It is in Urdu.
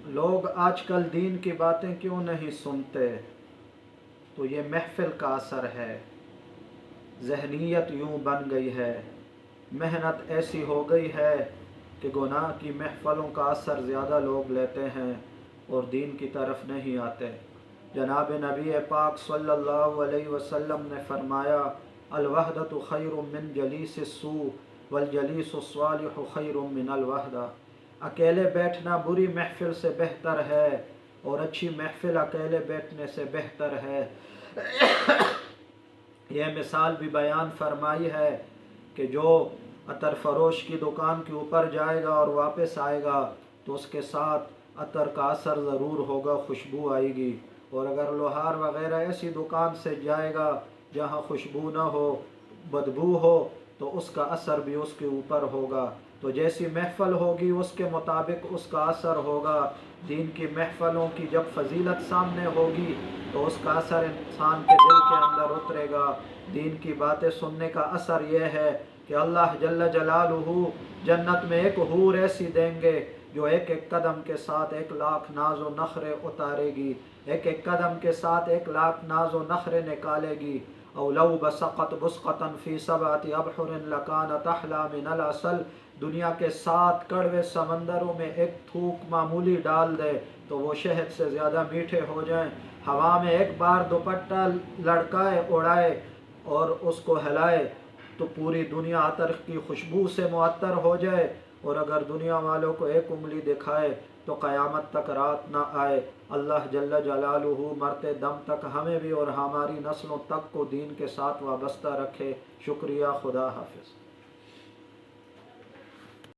لوگ آج کل دین کی باتیں کیوں نہیں سنتے؟ تو یہ محفل کا اثر ہے۔ ذہنیت یوں بن گئی ہے، محنت ایسی ہو گئی ہے کہ گناہ کی محفلوں کا اثر زیادہ لوگ لیتے ہیں اور دین کی طرف نہیں آتے۔ جناب نبی پاک صلی اللہ علیہ وسلم نے فرمایا، الوحدۃ خیر من جلیس السوء والجلیس الصالح خیر من الوحدہ۔ اکیلے بیٹھنا بری محفل سے بہتر ہے اور اچھی محفل اکیلے بیٹھنے سے بہتر ہے۔ یہ مثال بھی بیان فرمائی ہے کہ جو عطر فروش کی دکان کے اوپر جائے گا اور واپس آئے گا تو اس کے ساتھ عطر کا اثر ضرور ہوگا، خوشبو آئے گی، اور اگر لوہار وغیرہ ایسی دکان سے جائے گا جہاں خوشبو نہ ہو، بدبو ہو، تو اس کا اثر بھی اس کے اوپر ہوگا۔ تو جیسی محفل ہوگی اس کے مطابق اس کا اثر ہوگا۔ دین کی محفلوں کی جب فضیلت سامنے ہوگی تو اس کا اثر انسان کے دل کے اندر اترے گا۔ دین کی باتیں سننے کا اثر یہ ہے کہ اللہ جل جلالہ جنت میں ایک حور ایسی دیں گے جو ایک ایک قدم کے ساتھ 1,00,000 ناز و نخرے اتارے گی، ایک ایک قدم کے ساتھ 1,00,000 ناز و نخرے نکالے گی۔ او لو بسقت بسقتا فی 7 ابحر لکانت احلی من العسل۔ دنیا کے 7 کڑوے سمندروں میں ایک تھوک معمولی ڈال دے تو وہ شہد سے زیادہ میٹھے ہو جائیں۔ ہوا میں ایک بار دوپٹہ لڑکائے، اڑائے اور اس کو ہلائے تو پوری دنیا عطر کی خوشبو سے معطر ہو جائے، اور اگر دنیا والوں کو ایک انگلی دکھائے تو قیامت تک رات نہ آئے۔ اللہ جل جلالہ مرتے دم تک ہمیں بھی اور ہماری نسلوں تک کو دین کے ساتھ وابستہ رکھے۔ شکریہ، خدا حافظ۔